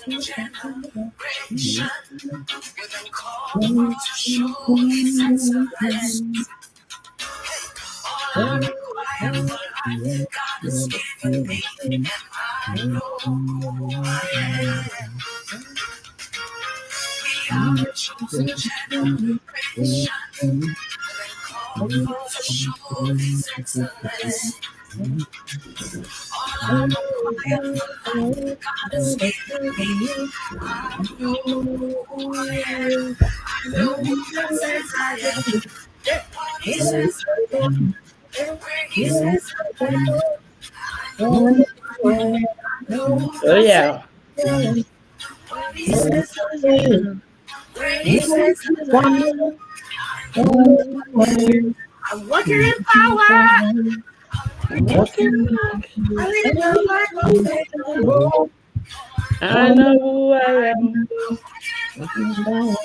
generation with a call to show His excellence. All I require for life, God has given me, and I know who I am. We are a chosen generation, called to show His excellence. All I require for life, God has given me. I know who I am. I know who God says I am. What He says I am. Where He says I am. I know who I am. I know who God says I am. What He says I am. Where He says I am. I know who I am. I'm walking in power. I'm walking in power. I live a life of faith. I know who I am.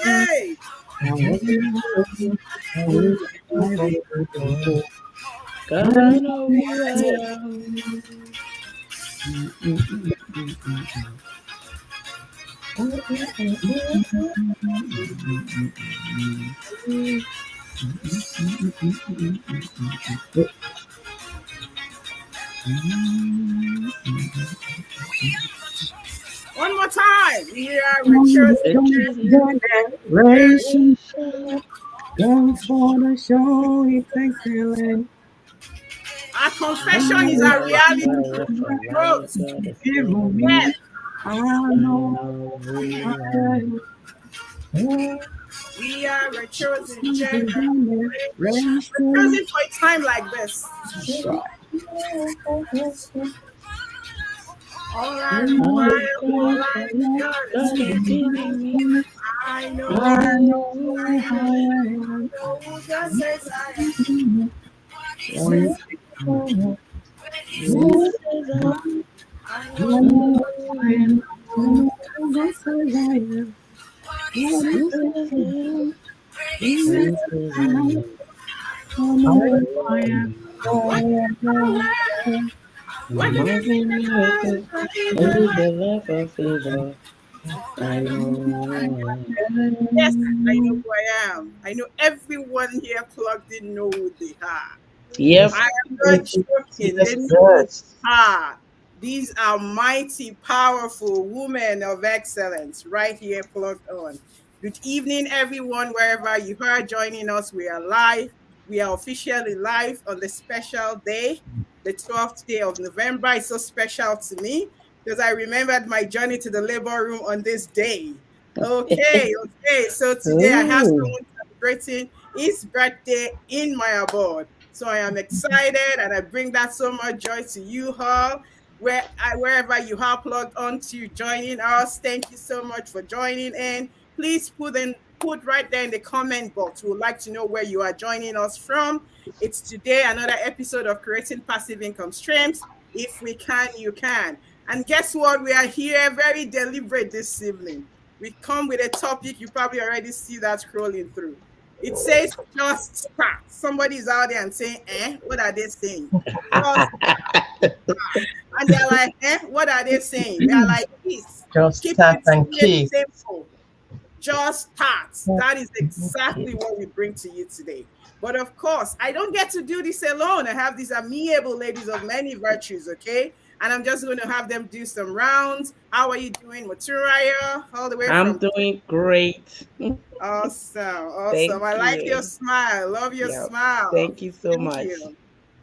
Hey. God, I know who I am. One more time. We are Richard's Generation comes for the show His excellence. Our confession is our reality. Growth. Yes. I know I am. We are a chosen generation. We're chosen for a time like this. All I require for life, God is giving me. I know who I am. I know who God says I am. What He says I am. When He says I am. I know who I am. What He says I am. Where He says I am. I know who I am. I'm walking in power. I'm walking in miracles. I live a Live life a life of favor. I know who I am. Yes, I know who I am. I know everyone here plugged in know who they are. Yep. I am not joking. They know who they are. These are mighty, powerful women of excellence right here plugged on. Good evening, everyone, wherever you are joining us. We are live. We are officially live on the special day, the 12th day of November. It's so special to me because I remembered my journey to the labor room on this day. Okay. So today I have Ooh. someone celebrating his birthday in my abode. So I am excited and I bring that so much joy to you all. Wherever you are plugged on to joining us, thank you so much for joining in. Please put right there in the comment box. We would like to know where you are joining us from. It's today another episode of Creating Passive Income Streams. If we can, you can. And guess what? We are here very deliberate this evening. We come with a topic. You probably already see that scrolling through. It says just start. Somebody's out there and saying, what are they saying? Just and they're like, what are they saying? They're like, this. Just Keep start it and kiss. simple. Just start. That is exactly what we bring to you today. But of course, I don't get to do this alone. I have these amiable ladies of many virtues, okay? And I'm just going to have them do some rounds. How are you doing, Maturaya? All the way I'm from doing great. Awesome. Thank I like your you. smile. Love your Yeah. smile. Thank you so Thank much. you.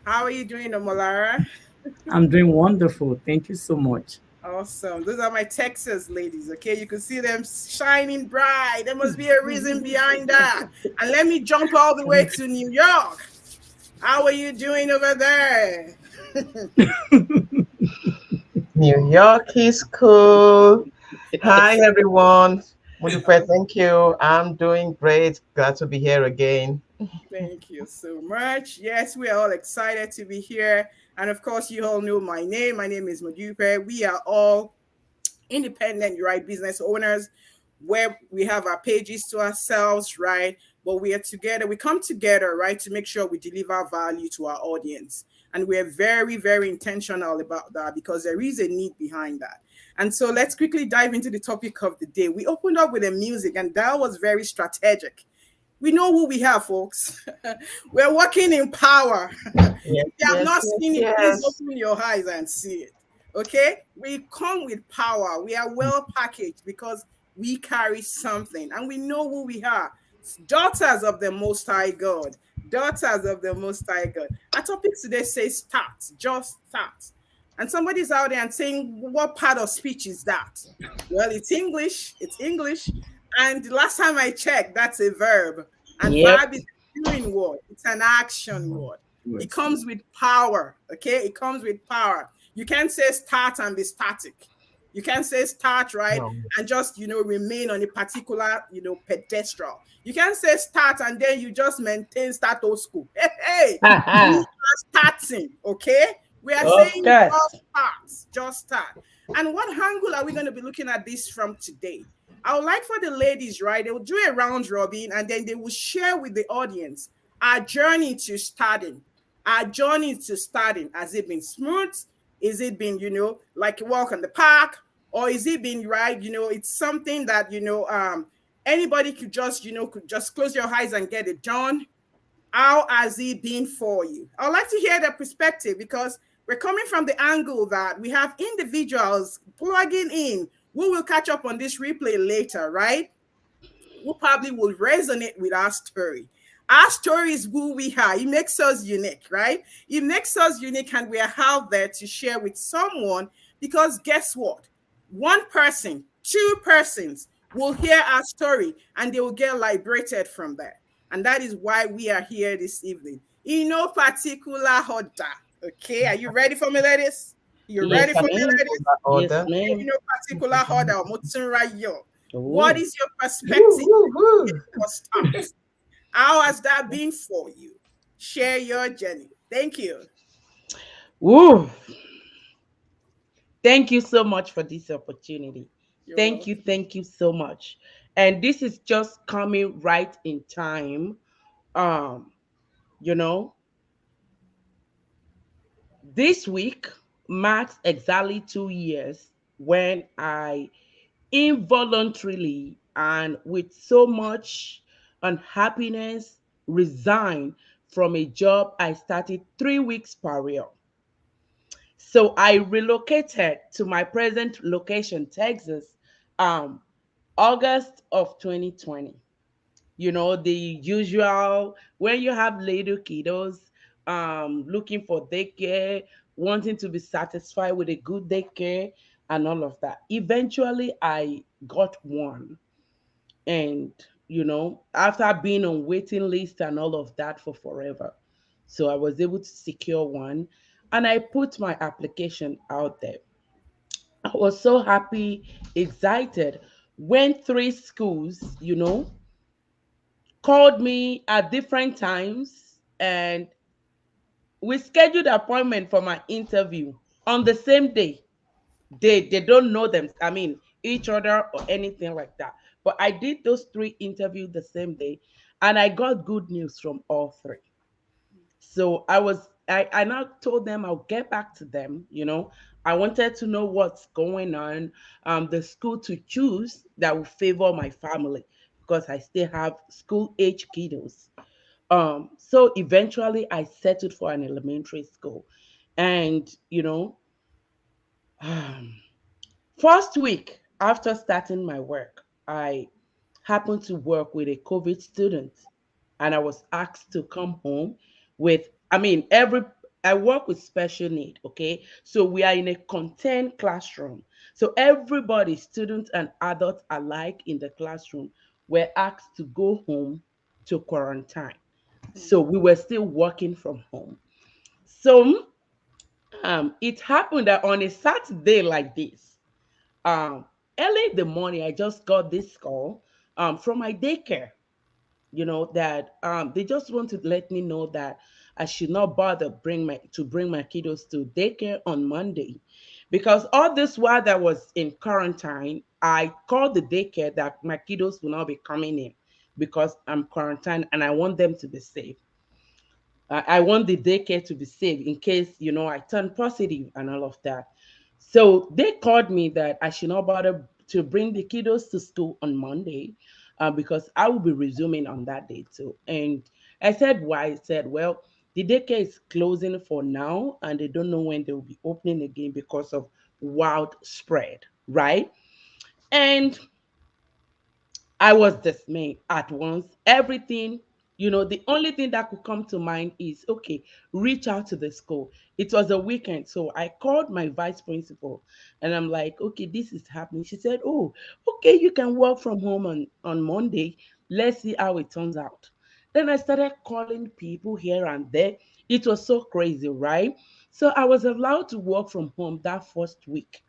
How are you doing, Omolara? I'm doing wonderful. Thank you so much. Awesome. Those are my Texas ladies, okay? You can see them shining bright. There must be a reason behind that. And let me jump all the way to New York. How are you doing over there? New York is cool. Hi, everyone. Mudupe, thank you. I'm doing great. Glad to be here again. Thank you so much. Yes, we are all excited to be here. And of course, you all know my name. My name is Modupe. We are all independent, right, business owners where we have our pages to ourselves, right? But we are together, we come together, right, to make sure we deliver value to our audience. And we're very, very intentional about that because there is a need behind that. And so let's quickly dive into the topic of the day. We opened up with the music, and that was very strategic. We know who we have, folks. We're working in power. Yes, If you have yes, not yes, seen it, please yes. open your eyes and see it. Okay? We come with power. We are well packaged because we carry something and we know who we are. Daughters of the Most High God. Daughters of the Most High God. Our topic today says start, just start. And somebody's out there and saying, what part of speech is that? Well, it's English. It's English. And the last time I checked, that's a verb. And Yep. verb is a doing word. It's an action word. It Words. comes with power. Okay, it comes with power. You can't say start and be static. You can't say start, right, No. and just remain on a particular pedestal. You can't say start and then you just maintain status quo. Hey, hey, we are starting. Okay, we are Of saying course. just start, just start. And what angle are we going to be looking at this from today? I would like for the ladies, right? They will do a round robin and then they will share with the audience our journey to starting. Our journey to starting. Has it been smooth? Is it been, like a walk in the park? Or is it been right? It's something that, anybody could just close your eyes and get it done. How has it been for you? I'd like to hear the perspective because we're coming from the angle that we have individuals plugging in who will catch up on this replay later, right? Who probably will resonate with our story. Our story is who we are. It makes us unique, right? It makes us unique, and we are out there to share with someone because guess what? One person, two persons will hear our story and they will get liberated from that. And that is why we are here this evening in no particular order. Okay, are you ready for me, ladies? You ready Yes, for That me, ma'am. ladies? Yes, order. In ma'am. no particular order, Motsunrayo. What Ooh. is your Woo, perspective woo, woo. for start? How has that been for you? Share your journey. Thank you. Ooh. Thank you so much for this opportunity. You're welcome. Thank you so much. And this is just coming right in time. Um, you know, this week marks exactly 2 years when I involuntarily and with so much unhappiness resigned from a job I started 3 weeks prior. So I relocated to my present location, Texas, um, August of 2020. The usual when you have little kiddos, looking for daycare, wanting to be satisfied with a good daycare and all of that. Eventually, I got one, and after being on waiting list and all of that for forever, so I was able to secure one, and I put my application out there. I was so happy, excited when three schools, called me at different times, and we scheduled appointment for my interview on the same day. They don't know them, I mean, each other or anything like that. But I did those three interviews the same day, and I got good news from all three. So I now told them I'll get back to them. I wanted to know what's going on, the school to choose that will favor my family because I still have school age kiddos. So eventually I settled for an elementary school. And um, first week after starting my work, I happened to work with a COVID student, and I was asked to come home with, I mean, I work with special need, okay? So we are in a contained classroom. So everybody, students and adults alike in the classroom, were asked to go home to quarantine. So we were still working from home. So it happened that on a Saturday like this, um, early in the morning, I just got this call from my daycare. That they just want to let me know that I should not bother bring my kiddos to daycare on Monday, because all this while that was in quarantine, I called the daycare that my kiddos will not be coming in because I'm quarantined and I want them to be safe. I want the daycare to be safe in case I turn positive and all of that. So they called me that I should not bother to bring the kiddos to school on Monday, because I will be resuming on that day too. And I said, why? I said, well, the daycare is closing for now and they don't know when they will be opening again because of wild spread, right? And I was dismayed at once. Everything, the only thing that could come to mind is, okay, reach out to the school. It was a weekend. So I called my vice principal and I'm like, okay, this is happening. She said, oh, okay, you can work from home on Monday. Let's see how it turns out. Then I started calling people here and there. It was so crazy, right? So I was allowed to work from home that first week.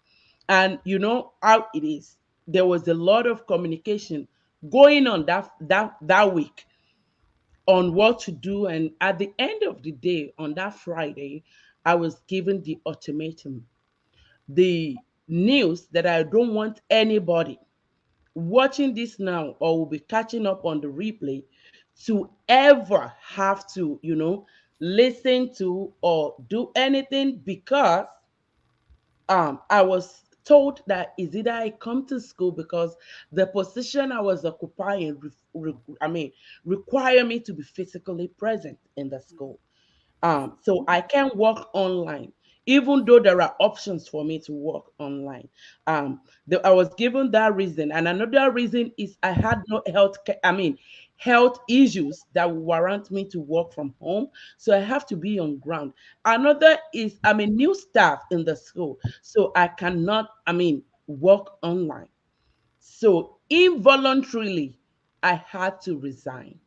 And you know how it is. There was a lot of communication going on that week on what to do. And at the end of the day, on that Friday, I was given the ultimatum, the news that I don't want anybody watching this now or will be catching up on the replay to ever have to, listen to or do anything, because I was told that is either I come to school, because the position I was occupying, require me to be physically present in the school. So I can work online, even though there are options for me to work online. I was given that reason, and another reason is I had no health issues that would warrant me to work from home. So I have to be on ground. Another is I'm a new staff in the school, so I cannot, work online. So involuntarily, I had to resign,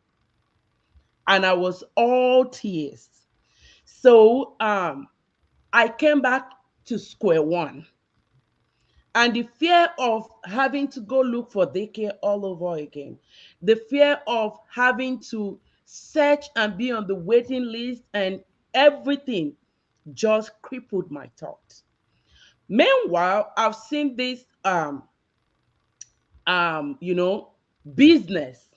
and I was all tears. So I came back to square one. And the fear of having to go look for daycare all over again, the fear of having to search and be on the waiting list and everything just crippled my thoughts. Meanwhile, I've seen this um, you know, business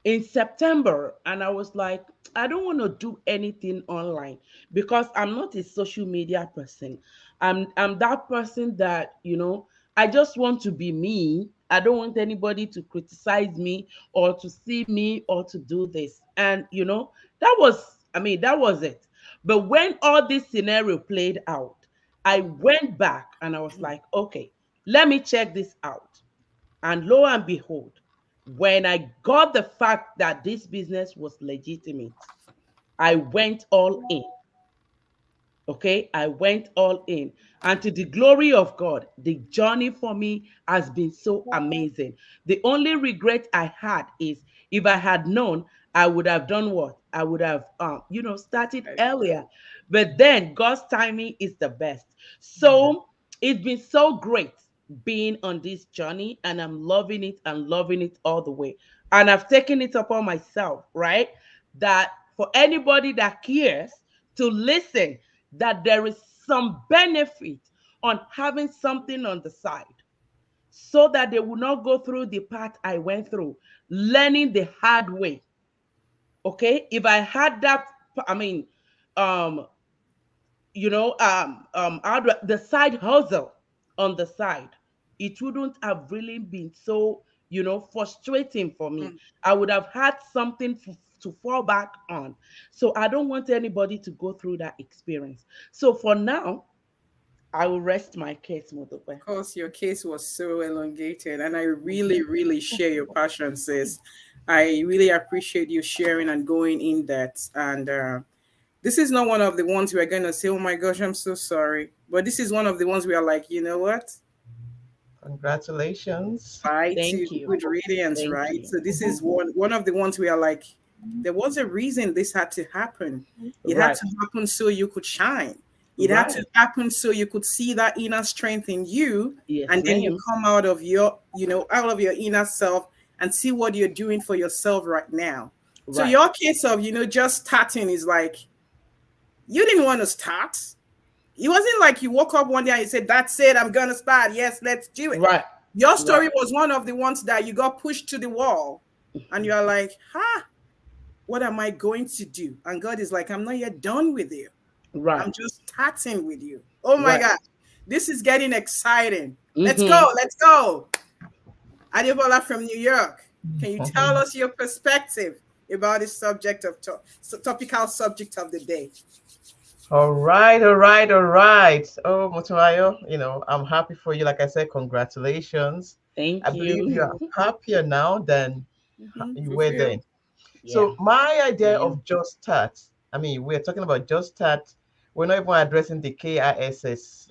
in September, and I was like, I don't want to do anything online because I'm not a social media person. I'm that person that, I just want to be me. I don't want anybody to criticize me or to see me or to do this. And that was it. But when all this scenario played out, I went back and I was like, okay, let me check this out. And lo and behold, when I got the fact that this business was legitimate, I went all in. Okay, I went all in. And to the glory of God, the journey for me has been so amazing. The only regret I had is if I had known, I would have done what? I would have, started earlier. But then God's timing is the best. So it's been so great being on this journey, and I'm loving it and loving it all the way. And I've taken it upon myself, right? That for anybody that cares to listen, that there is some benefit on having something on the side, so that they will not go through the path I went through, learning the hard way. Okay, if I had that, I mean, um, the side hustle on the side, it wouldn't have really been so, frustrating for me. I would have had something to fall back on. So I don't want anybody to go through that experience. So for now, I will rest my case, Motope. Course, your case was so elongated, and I really, really share your passion, sis. I really appreciate you sharing and going in that. And this is not one of the ones we're going to say, oh my gosh, I'm so sorry. But this is one of the ones we are like, you know what? Congratulations. Right to Thank you. good radiance, Thank right? you. So this is one of the ones we are like, there was a reason this had to happen. It had Right. to happen so you could shine. It had Right. to happen so you could see that inner strength in you, Yes, and then you ma'am. come out of your, out of your inner self and see what you're doing for yourself right now. So Right. your case of, just starting is like, you didn't want to start. It wasn't like you woke up one day and you said, that's it, I'm gonna start. Yes, let's do it. Right. Your Right. story was one of the ones that you got pushed to the wall and you're like, what am I going to do? And God is like, I'm not yet done with you. Right. I'm just starting with you. Oh my Right. God, this is getting exciting. Let's go, Mm-hmm. let's go. Adebola from New York, can you tell us your perspective about this subject of topical subject of the day? All right, all right, all right. Oh, Motuayo, I'm happy for you. Like I said, congratulations. I Thank believe you you. are happier now than you were Fulfill. then. Yeah, So my I idea am. of Just Start, I mean, we're talking about Just Start. We're not even addressing the KISS,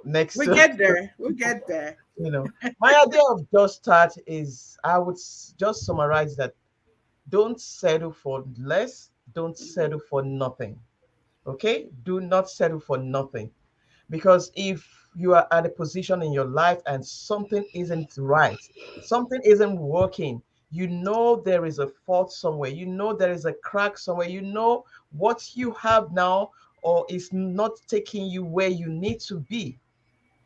next We to, get there. We'll get there. you know, my idea of Just Start is I would just summarize that don't settle for less, don't Mhm. settle for nothing. Okay? Do not settle for nothing. Because if you are at a position in your life and something isn't right, something isn't working, you know there is a fault somewhere, you know there is a crack somewhere, you know what you have now or is not taking you where you need to be,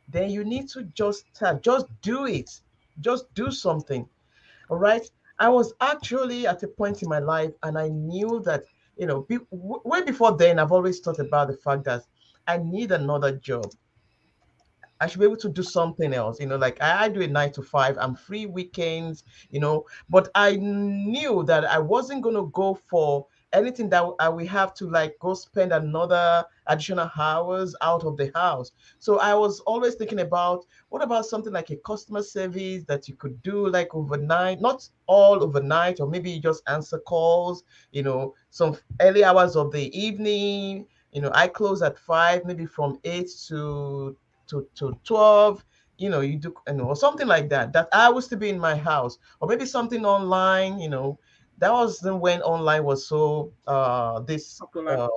then you need to just start, just do it, just do something. All right. I was actually at a point in my life and I knew that, way before then, I've always thought about the fact that I need another job. I should be able to do something else. Like I do a 9 to 5. I'm free weekends, but I knew that I wasn't gonna go for anything that I will have to like go spend another additional hours out of the house. So I was always thinking about what about something like a customer service that you could do like overnight, not all overnight, or maybe you just answer calls, some early hours of the evening. I close at 5, maybe from 8 to 12, you do, or something like that, that I was to be in my house, or maybe something online. That was when online was so this Popular.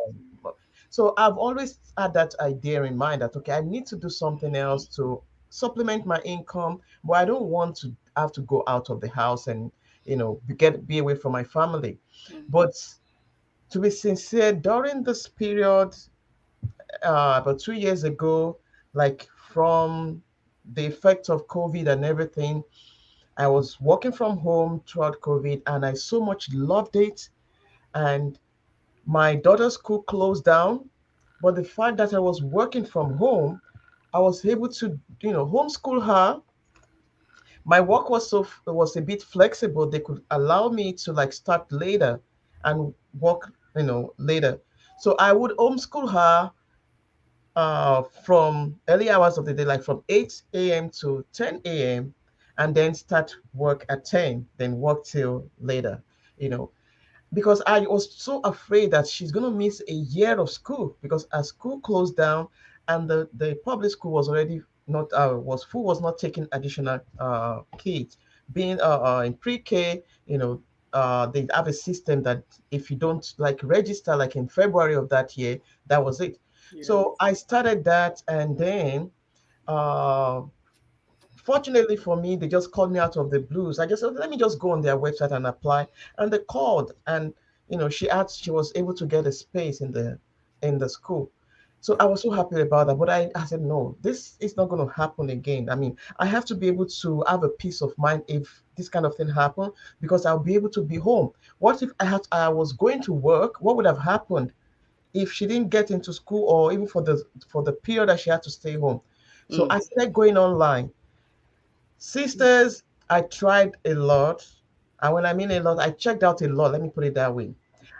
so I've always had that idea in mind that okay, I need to do something else to supplement my income, but I don't want to have to go out of the house and be away from my family. Mhm. But to be sincere, during this period, about 2 years ago, like from the effect of COVID and everything, I was working from home throughout COVID and I so much loved it. And my daughter's school closed down. But the fact that I was working from home, I was able to, homeschool her. My work was a bit flexible. They could allow me to like start later and work, later. So I would homeschool her from early hours of the day, like from 8 a.m. to 10 a.m., and then start work at 10, then work till later, you know, because I was so afraid that she's going to miss a year of school because our school closed down and the public school was already not, was full, was not taking additional kids. Being in pre-K, they have a system that if you don't like register like in February of that year, that was it. Yeah. So I started that, and then uh, fortunately for me, they just called me out of the blues. I just said, let me just go on their website and apply. And they called, and she was able to get a space in the school. So I was so happy about that. But I said, no, this is not going to happen again. I mean, I have to be able to have a peace of mind if this kind of thing happen, because I'll be able to be home. What if I was going to work? What would have happened if she didn't get into school, or even for the period that she had to stay home? So Mm. I started going online. Sisters, I tried a lot. And when I mean a lot, I checked out a lot. Let me put it that way.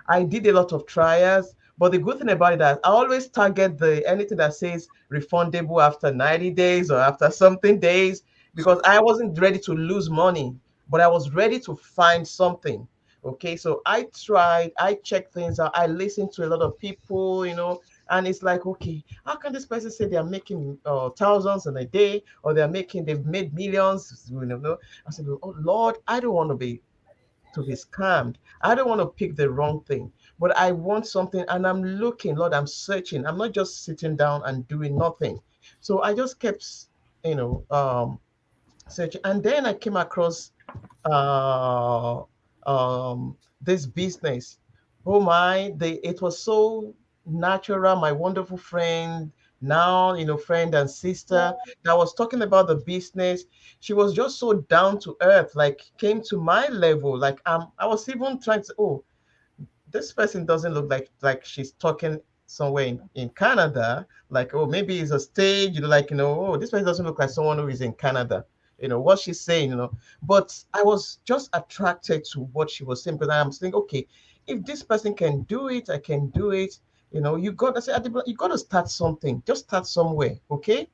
I did a lot of trials, but the good thing about it is I always target the anything that says refundable after 90 days or after something days, because I wasn't ready to lose money, but I was ready to find something. Okay, so I tried, I checked things out, I listened to a lot of people, and it's like, okay, how can this person say they are making thousands in a day, or they've made millions? I said, oh Lord, I don't want to be scammed. I don't want to pick the wrong thing, but I want something, and I'm looking, Lord, I'm searching. I'm not just sitting down and doing nothing. So I just kept, you know, um, searching, and then I came across uh, this business. Oh my, it was so natural. My wonderful friend, now friend and sister, that was talking about the business. She was just so down to earth, like came to my level. Like I was even trying to, oh, this person doesn't look like she's talking somewhere in Canada, like, oh, maybe it's a stage, like, oh, this person doesn't look like someone who is in Canada. What she's saying. But I was just attracted to what she was saying because I'm thinking, okay, if this person can do it, I can do it. I said, "Adebola, you got to start something. Just start somewhere, okay?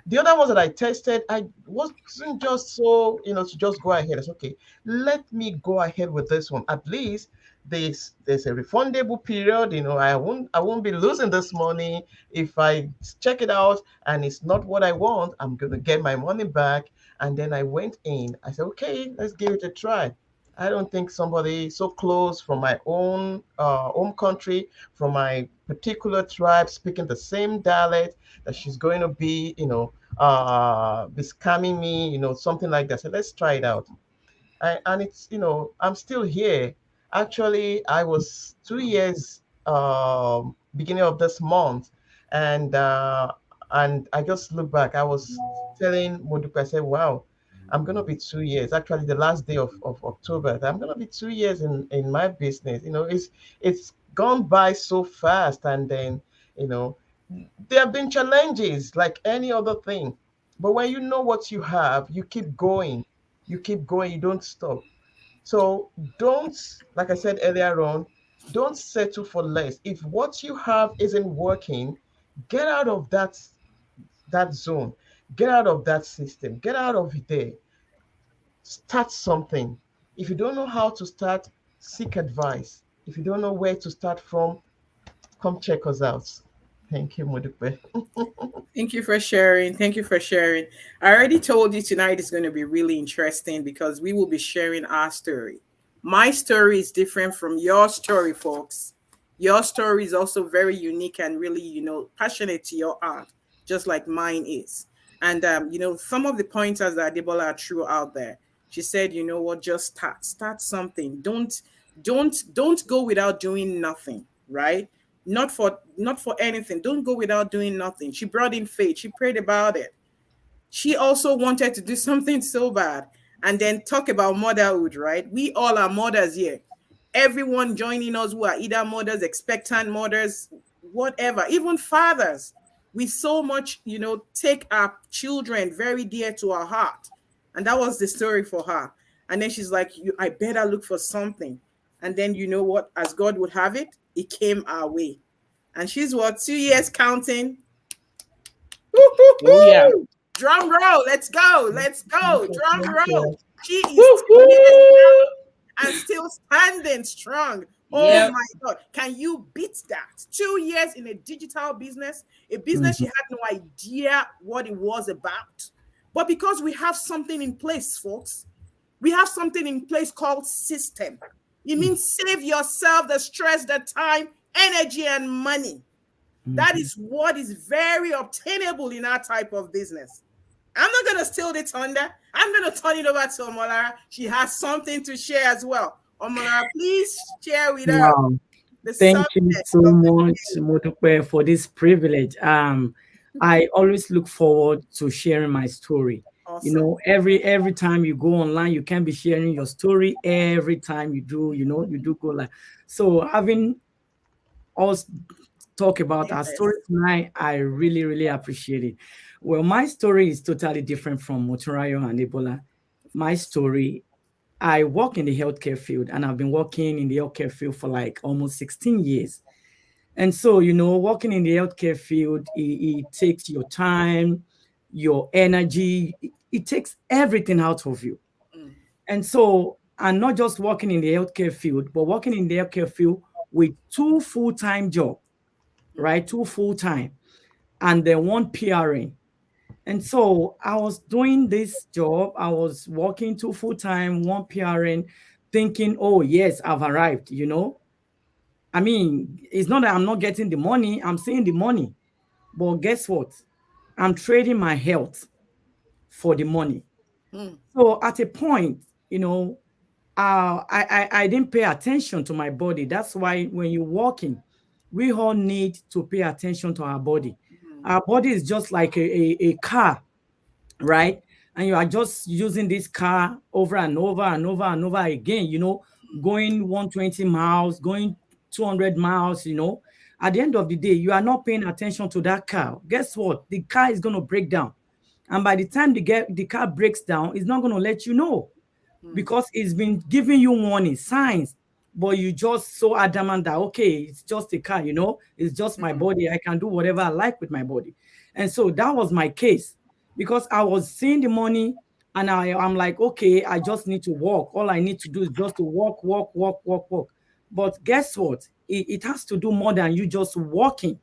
The other ones that I tested, I wasn't just so, to just go ahead. I said, okay, let me go ahead with this one. At least there's a refundable period. I won't be losing this money if I check it out and it's not what I want. I'm gonna get my money back. And then I went in. I said, okay, let's give it a try. I don't think somebody so close from my own home country, from my particular tribe, speaking the same dialect, that she's going to be scamming me, something like that. So let's try it out. And it's, I'm still here. Actually, I was 2 years beginning of this month, and I just look back. I was telling Modupe, I said, "Wow, I'm gonna be 2 years." Actually, the last day of October, I'm gonna be 2 years in my business. It's gone by so fast, and then you know there have been challenges like any other thing, but when you know what you have, you keep going. You keep going, you don't stop. So don't, like I said earlier on, don't settle for less. If what you have isn't working, get out of that zone, get out of that system, get out of it there. Start something. If you don't know how to start, seek advice. If you don't know where to start from, come check us out. Thank you, Modupe. Thank you for sharing. Thank you for sharing. I already told you tonight is going to be really interesting because we will be sharing our story. My story is different from your story, folks. Your story is also very unique and really, passionate to your heart, just like mine is. And some of the pointers that Debola threw out there, she said, you know what, just start something. Don't go without doing nothing, right? Not for anything. Don't go without doing nothing. She brought in faith. She prayed about it. She also wanted to do something so bad. And then talk about motherhood, right? We all are mothers here. Everyone joining us who are either mothers, expectant mothers, whatever, even fathers. We so much, take our children very dear to our heart. And that was the story for her. And then she's like, I better look for something. And then you know what? As God would have it, it came our way. And she's what, 2 years counting? Oh yeah. Woo-hoo-hoo! Drum roll. Let's go. Let's go. Drum roll. She is 2 years Woo-hoo! and still standing strong. Oh Yep. my God. Can you beat that? 2 years in a digital business, a business she Mhm. had no idea what it was about. But because we have something in place, folks, we have something in place called system. It means save yourself the stress, the time, energy, and money. That Mhm. is what is very obtainable in our type of business. I'm not going to steal the thunder. I'm going to turn it over to Omolara. She has something to share as well. Omolara, please share with us Wow. the Thank you subject so of the much, day. Modupe, for this privilege. I always look forward to sharing my story. Awesome. Every time you go online, you can be sharing your story. Every time you do go live. So having us talk about our story Yes. tonight, I really, really appreciate it. Well, my story is totally different from Motorayo and Ebola. Of My course. story, I work in the healthcare field and I've been working in the healthcare field for like almost 16 years. And so, working in the healthcare field, it takes your time, your energy, it takes everything out of you. Mm, And so, I'm not just working in the healthcare field, but working in the healthcare field with two full-time jobs, mm, right? Two full-time and then one PRN. And so I was doing this job. I was working two full-time, one PRN, thinking, oh, yes, I've arrived. I mean, it's not that I'm not getting the money, I'm seeing the money. But guess what? I'm trading my health for the money. mm, So at a point, I didn't pay attention to my body. That's why when you're walking, we all need to pay attention to our body. mm, Our body is just like a car, right? And you are just using this car over and over and over and over again, going 120 miles, going 200 miles, at the end of the day, you are not paying attention to that car. Guess what? The car is going to break down. And by the time the car breaks down, it's not going to let you know because it's been giving you warning signs, but you just so adamant that okay, it's just a car, it's just my body. I can do whatever I like with my body. And so that was my case because I was seeing the money and I'm like, okay, I just need to walk. All I need to do is just to walk, walk, walk, walk, walk. But guess what? It has to do more than you just working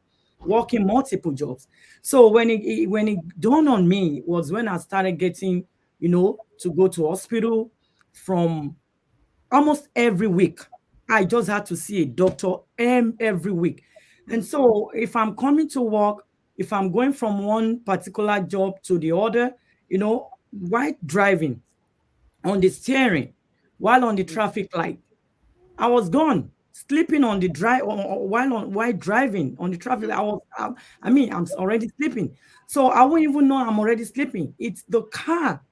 multiple jobs. So when it dawned on me was when I started getting, to go to hospital from almost every week. I just had to see a doctor every week. And so if I'm coming to work, if I'm going from one particular job to the other, while driving on the steering, while on the traffic light, I was gone, sleeping on the drive while driving on the traffic. I'm already sleeping, so I won't even know I'm already sleeping. It's the car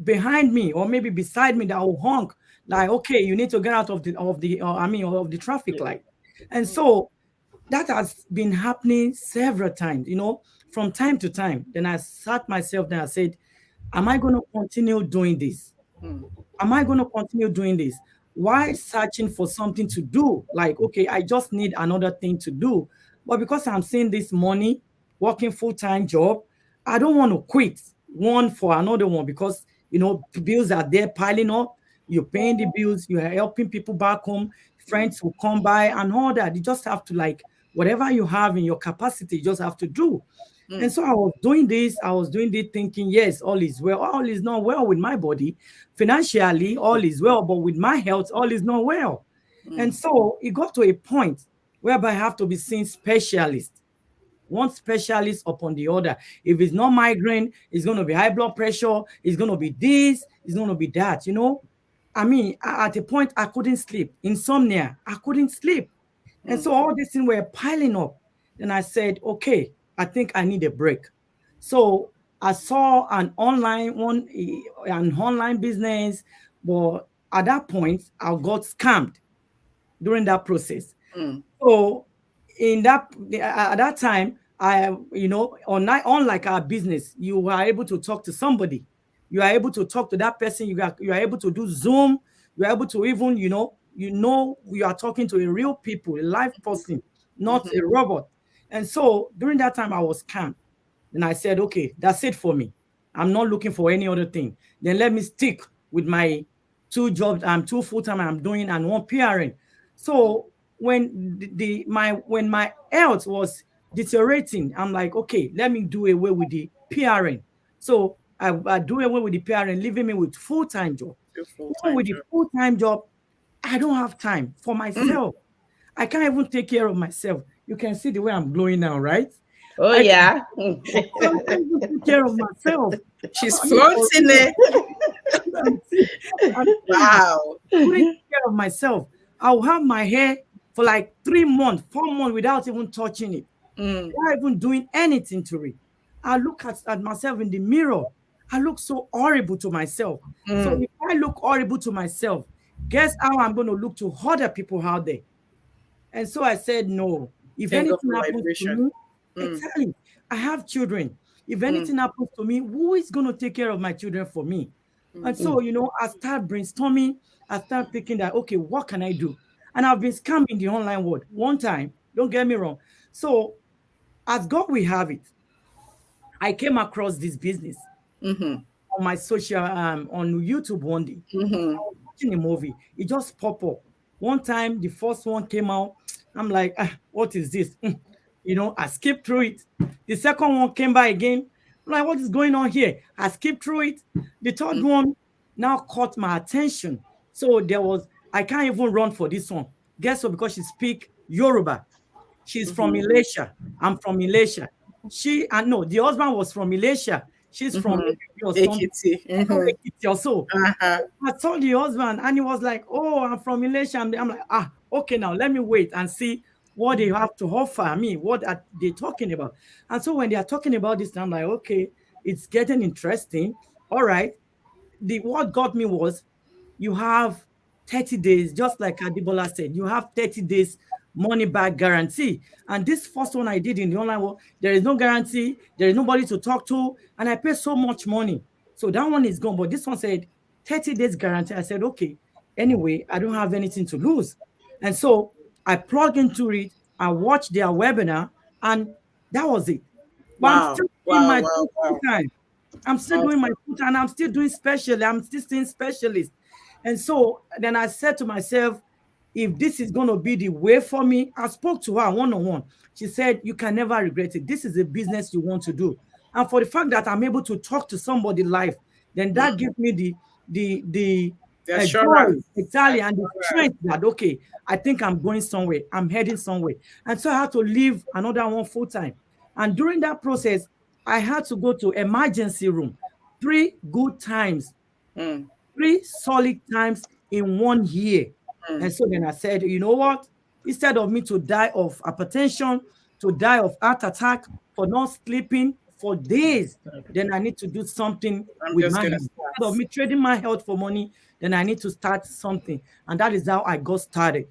behind me or maybe beside me that will honk like, okay, you need to get out of the traffic Yeah. light. And so that has been happening several times, from time to time. Then I sat myself there. I said, am I going to continue doing this? Am I going to continue doing this? Why searching for something to do? Like, okay, I just need another thing to do. But because I'm seeing this money, working full-time job, I don't want to quit one for another one because, bills are there piling up. You're paying the bills, you're helping people back home, friends will come by and all that. You just have to like, whatever you have in your capacity, you just have to do. And so I was doing this thinking, yes, all is well. All is not well with my body. Financially, all is well, but with my health, all is not well. And so it got to a point whereby I have to be seeing specialists, one specialist upon the other. If it's not migraine, it's going to be high blood pressure, it's going to be this, it's going to be that, at a point, I couldn't sleep. Insomnia, I couldn't sleep. And so all these things were piling up. Then I said, okay, I think I need a break. So I saw an online business, but at that point, I got scammed during that process. So in that at that time, unlike our business, you are able to talk to somebody. You are able to talk to that person. You are able to do Zoom. You are able to even, you are talking to a real people, a live person, not a robot. And so during that time, I was calm. And I said, okay, that's it for me. I'm not looking for any other thing. Then let me stick with my two jobs. I'm two full-time I'm doing and one PRN. So when when my health was deteriorating, I'm like, okay, let me do away with the PRN. So I do away with the PRN, leaving me with full-time job. Do Even full-time with the job. full-time job, I don't have time for myself. I can't even take care of myself. You can see the way I'm glowing now, right? Oh I can't, yeah. I can't even take care of myself. She's I mean, for flaunting real. it. I'm serious. Wow. Couldn't take care of myself. I'll have my hair for like 3 months, 4 months without even touching it, without even doing anything to it. I look at myself in the mirror. I look so horrible to myself. So if I look horrible to myself, guess how I'm going to look to other people out there? And so I said, no, if Thank God anything for happens to liberation. me, exactly, I have children. If Mm, anything happens to me, who is going to take care of my children for me? And mm, so, I start brainstorming. I start thinking that, okay, what can I do? And I've been scammed in the online world one time. Don't get me wrong. So, as God will have it, I came across this business mhm, on my social on YouTube one day. mhm, I was watching a movie. It just popped up. One time, the first one came out. I'm like, what is this? I skipped through it. The second one came by again. I'm like, what is going on here? I skipped through it. The third one now caught my attention. So I can't even run for this one. Guess what? Because she speak Yoruba. She's from mhm, Malaysia. I'm from Malaysia. No, the husband was from Malaysia. She's from mhm. maybe or something. Ekiti. Ekiti or so. Uh-huh. I saw the husband and he was like, oh, I'm from Malaysia. I'm like, okay, now let me wait and see what they have to offer me. What are they talking about? And so when they are talking about this, I'm like, okay, it's getting interesting. All right. What got me was you have 30 days, just like Adibola said, you have 30 days money back guarantee. And this first one I did in the online world, there is no guarantee, there is nobody to talk to, and I pay so much money. So that one is gone. But this one said 30 days guarantee. I said, okay, anyway, I don't have anything to lose. And so I plug into it, I watched their webinar, and that was it. But I'm Wow. still in Wow. my Wow. full Wow. time. I'm still doing my Awesome. full time. I'm still doing special. I'm still seeing specialist. And so then I said to myself, if this is going to be the way for me, I spoke to her one on one. She said, you can never regret it. This is a business you want to do. And for the fact that I'm able to talk to somebody live, then that gives me the The joy, assurance. exactly, and the Assurance. strength that, okay, I think I'm going somewhere. I'm heading somewhere. And so I had to leave another one full time. And during that process, I had to go to emergency room 3 good times, Mm, 3 solid times in 1 year. And mm. so then I said, you know what? Instead of me to die of hypertension, to die of heart attack, for not sleeping for days, then I need to do something I'm with just my health. gonna Instead of start. me trading my health for money, then I need to start something. And that is how I got started.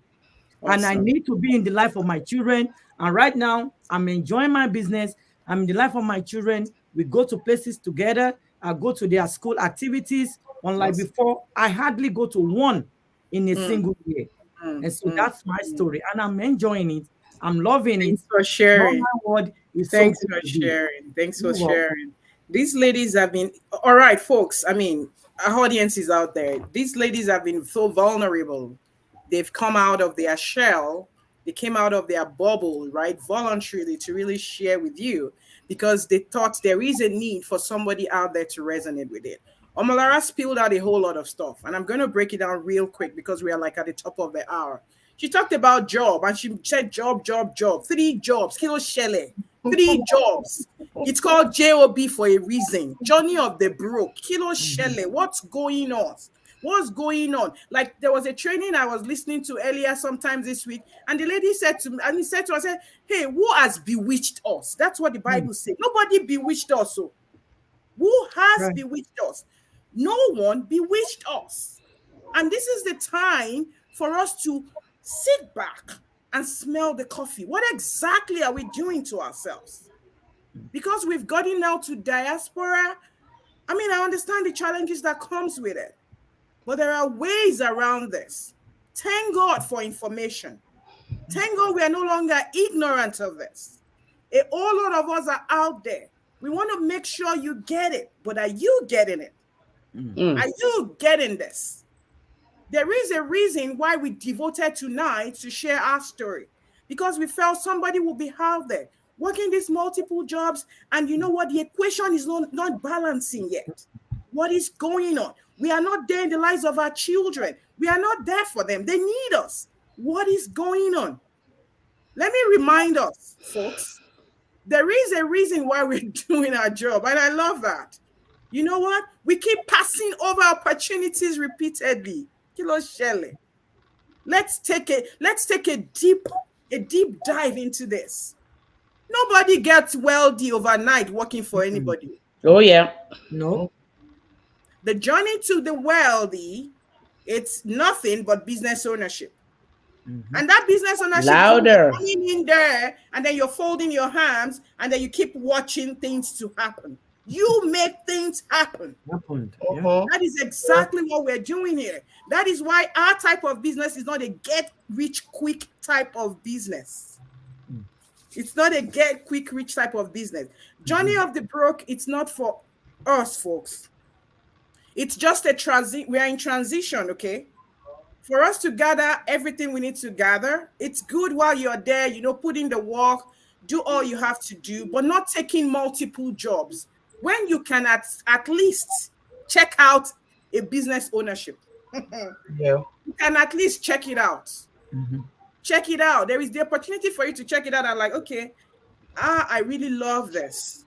And I Awesome. need to be in the life of my children. And right now, I'm enjoying my business. I'm in the life of my children. We go to places together. I go to their school activities. Unlike Awesome. before, I hardly go to one in a Mm, single year. mm, And so mm, that's my mm. story. And I'm enjoying it. I'm loving it. Thanks for Oh, sharing. my word, it's so Thanks good for to be. sharing. Thanks for You're welcome. sharing. These ladies have been, all right, folks. I mean, our audience is out there. These ladies have been so vulnerable. They've come out of their shell. They came out of their bubble, right? Voluntarily to really share with you because they thought there is a need for somebody out there to resonate with it. Omolara spilled out a whole lot of stuff, and I'm going to break it down real quick because we are like at the top of the hour. She talked about job and she said job, job, job. 3 jobs. Kilo Shele. 3 jobs. It's called JOB for a reason. Journey of the broke. Kilo Mhm. Shele. What's going on? What's going on? Like there was a training I was listening to earlier sometimes this week, and the lady said to me, and he said to us, hey, who has bewitched us? That's what the Mm. Bible says. Nobody bewitched us. So who has Right. bewitched us? No one bewitched us. And this is the time for us to sit back and smell the coffee. What exactly are we doing to ourselves? Because we've gotten now to diaspora. I mean, I understand the challenges that comes with it, but there are ways around this. Thank God for information. Thank God we are no longer ignorant of this. A whole lot of us are out there. We want to make sure you get it, but are you getting it? Mm. Are you getting this? There is a reason why we devoted tonight to share our story because we felt somebody will be out there working these multiple jobs. And you know what? The equation is not balancing yet. What is going on? We are not there in the lives of our children. We are not there for them. They need us. What is going on? Let me remind us, folks, there is a reason why we're doing our job. And I love that. You know what? We keep passing over opportunities repeatedly. Kilo Shelley. Let's take a deep dive into this. Nobody gets wealthy overnight working for Mm. anybody. Oh yeah. No. The journey to the wealthy, it's nothing but business ownership. Mhm. And that business ownership is not Louder. coming in there and then you're folding your hands and then you keep watching things to happen. You make things happen. Happened. Yeah. Uh-huh. That is Yeah. exactly what we're doing here. That is why our type of business is not a get rich quick type of business. Mm. It's not a get quick rich type of business. Journey Mhm. of the broke, it's not for us, folks. It's just a transit. We are in transition, okay? For us to gather everything we need to gather, it's good while you're there, put in the work, do all you have to do, but not taking multiple jobs. When you can at least check out a business ownership, you Yeah. can at least check it out. Mhm. Check it out. There is the opportunity for you to check it out and like, okay, I really love this.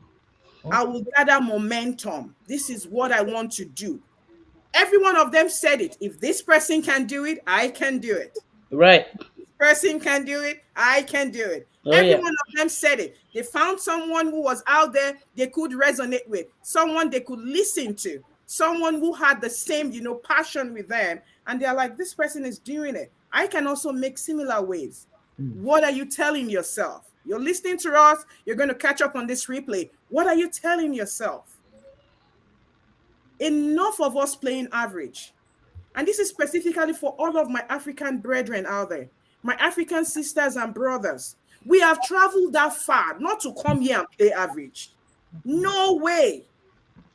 I will gather momentum. This is what I want to do. Every one of them said it. If this person can do it, I can do it. Right. Person can do it, I can do it. Oh Every yeah. one of them said it. They found someone who was out there they could resonate with, someone they could listen to, someone who had the same, passion with them. And they're like, this person is doing it. I can also make similar waves. Mm. What are you telling yourself? You're listening to us, you're going to catch up on this replay. What are you telling yourself? Enough of us playing average. And this is specifically for all of my African brethren out there, my African sisters and brothers. We have traveled that far not to come here and play average. No way.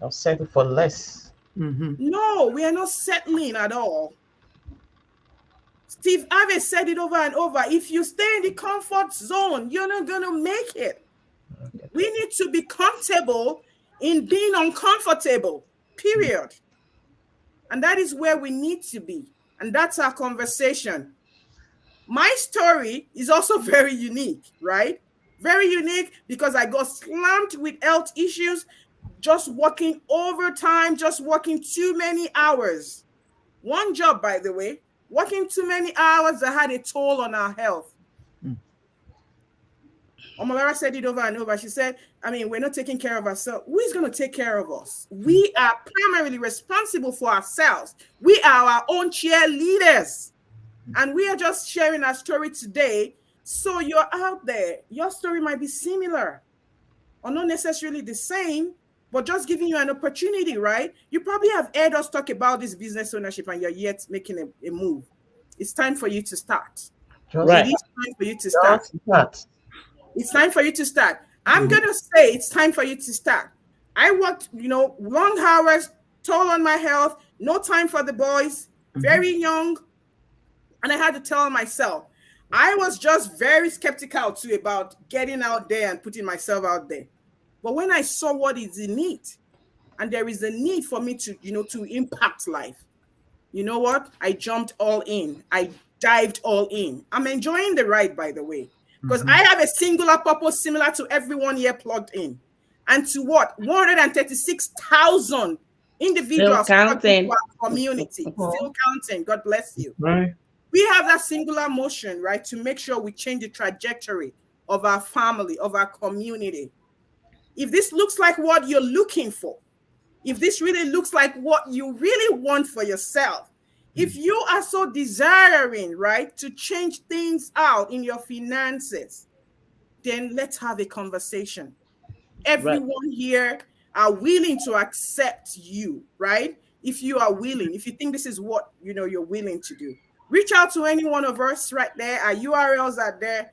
I'll settle for less. Mm-hmm. No, we are not settling at all. Steve Harvey said it over and over. If you stay in the comfort zone, you're not going to make it. Okay. We need to be comfortable in being uncomfortable, period. And that is where we need to be. And that's our conversation. My story is also very unique, right? Very unique because I got slammed with health issues, just working overtime, just working too many hours. One job, by the way, working too many hours that had a toll on our health. Mm. Omolara said it over and over. She said, I mean, we're not taking care of ourselves. Who is going to take care of us? We are primarily responsible for ourselves. We are our own cheerleaders. And we are just sharing our story today. So you're out there. Your story might be similar or not necessarily the same, but just giving you an opportunity, right? You probably have heard us talk about this business ownership and you're yet making a move. It's time for you to start. Just, It Right. is time for you to start. just that. It's time for you to start. I'm going to say it's time for you to start. I worked, long hours, toll on my health, no time for the boys, very young. And I had to tell myself, I was just very skeptical too about getting out there and putting myself out there. But when I saw what is in it, and there is a need for me to, to impact life, you know what? I jumped all in. I dived all in. I'm enjoying the ride, by the way, because I have a singular purpose similar to everyone here plugged in. And to what? 136,000 Still individuals plugged into counting. our community. Still counting. God bless you. Right. We have that singular motion, right, to make sure we change the trajectory of our family, of our community. If this looks like what you're looking for, if this really looks like what you really want for yourself, if you are so desiring, right, to change things out in your finances, then let's have a conversation. Right. Everyone here are willing to accept you, right? If you are willing, if you think this is what you're willing to do, reach out to any one of us right there. Our URLs are there.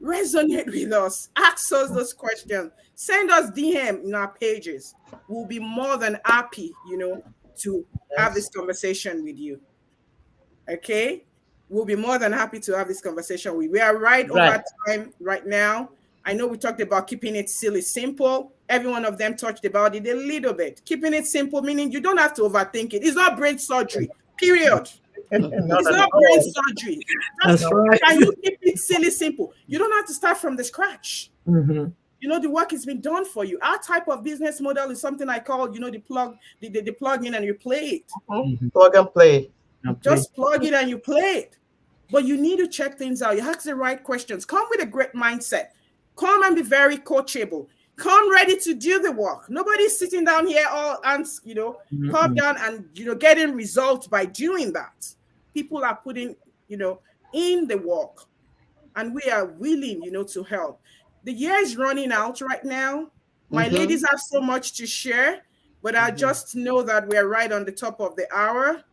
Resonate with us. Ask us those questions. Send us DM in our pages. We'll be more than happy, to have this conversation with you. Okay? We'll be more than happy to have this conversation with you. We are right Right. over time right now. I know we talked about keeping it silly simple. Every one of them touched about it a little bit. Keeping it simple, meaning you don't have to overthink it. It's not brain surgery, period. Not It's at not brain all. surgery. That's Just right. can you keep it silly simple? You don't have to start from the scratch. Mm-hmm. The work has been done for you. Our type of business model is something I call, the plug in and you play it. Mm-hmm. Plug and play. Okay. Just plug it and you play it. But you need to check things out. You ask the right questions. Come with a great mindset. Come and be very coachable. Come ready to do the work. Nobody's sitting down here all and come down and getting results by doing that. People are putting in the work, and we are willing to help. The year is running out right now. My Mm-hmm. ladies have so much to share, but I just know that we're right on the top of the hour.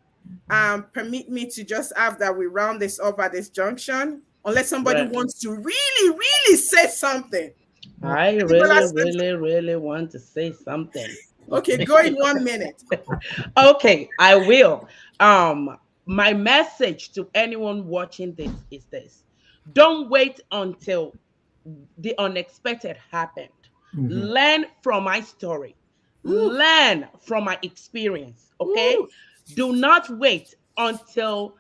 Permit me to just have that we round this up at this junction, unless somebody Right. wants to really, really say something. I Anybody really, say- really, really want to say something. Okay, go in 1 minute. Okay, I will. My message to anyone watching this is this: don't wait until the unexpected happened. Mm-hmm. Learn from my story. Ooh, Learn from my experience. Okay, ooh. do not wait until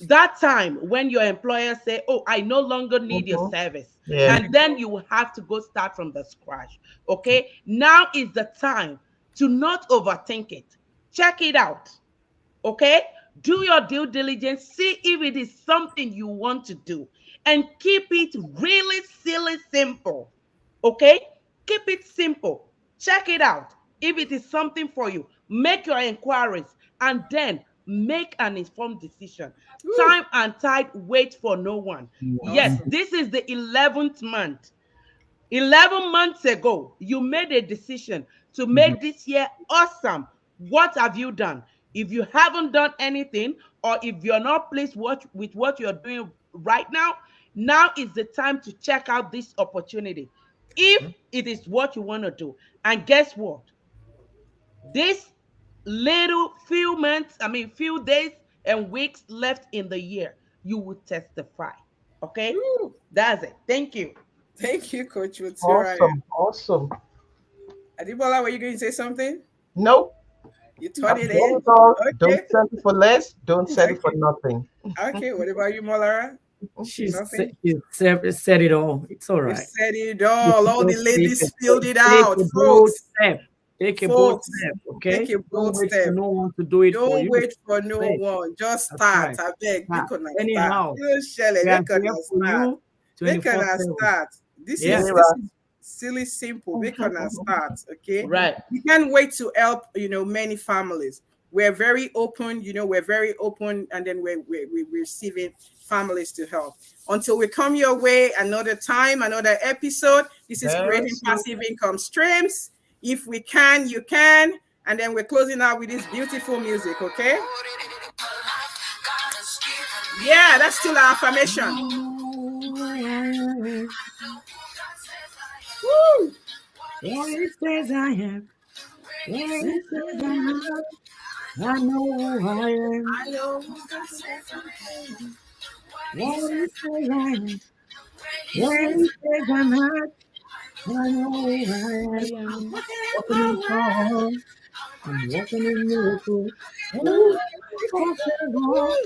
that time when your employer say, oh, I no longer need your service, Yeah. and then you will have to go start from the scratch. Okay, now is the time to not overthink it. Check it out. Okay, do your due diligence, see if it is something you want to do, and keep it really silly simple. Okay, keep it simple. Check it out. If it is something for you, make your inquiries and then Make an informed decision. Woo, Time and tide wait for no one. Yes, awesome. Mhm. this is the 11th month. 11 months ago, you made a decision to Mhm. make this year awesome. What have you done? If you haven't done anything, or if you're not pleased with what you're doing right now, now is the time to check out this opportunity. If it is what you want to do. And guess what? This little few months, few days and weeks left in the year, you will testify. Okay? Woo. That's it. Thank you. Thank you, Coach Wotira. Awesome. Awesome. Adibola, were you going to say something? Nope. You turned I've it done in. it all. Don't Okay. settle for less. Don't settle for Okay. nothing. Okay. What about you, Molara? Nothing. She said it all. It's all You right. said it You all. can All the just ladies spilled it out. take a bold Folks, step. Take a bold folks, step, take okay? a Don't bold wait for step. no one to do it for Don't you. wait for no Step. one. Just That's start. right. I beg. Make Start. una start. Anyhow, You know, Shelley, we are make here una for start. you Make una 24/7. start. This Yeah. is Sarah. this is silly simple. Make una start. Okay. Right. We can't wait to help, many families. We're very open, we're very open, and then we're receiving families to help. Until we come your way another time, another episode. This is Very creating soon. passive income streams. If we can, you can. And then we're closing out with this beautiful music, okay? Yeah, that's still our affirmation. Woo! What it says I am, what it says I am, I know who I am. I know. What it says I am, what it says I'm not, I know who I I am. am. Walking in power, I'm walking in miracles. Everything possible,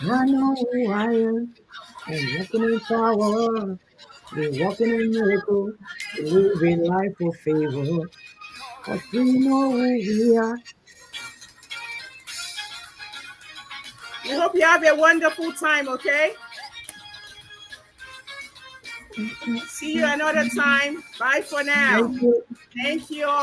I know who I am. I'm walking in power, we're walking in miracles. We live in life of favor, cause we know who we are. We hope you have a wonderful time, okay? See you another time. Bye for now. Thank you. Thank you all.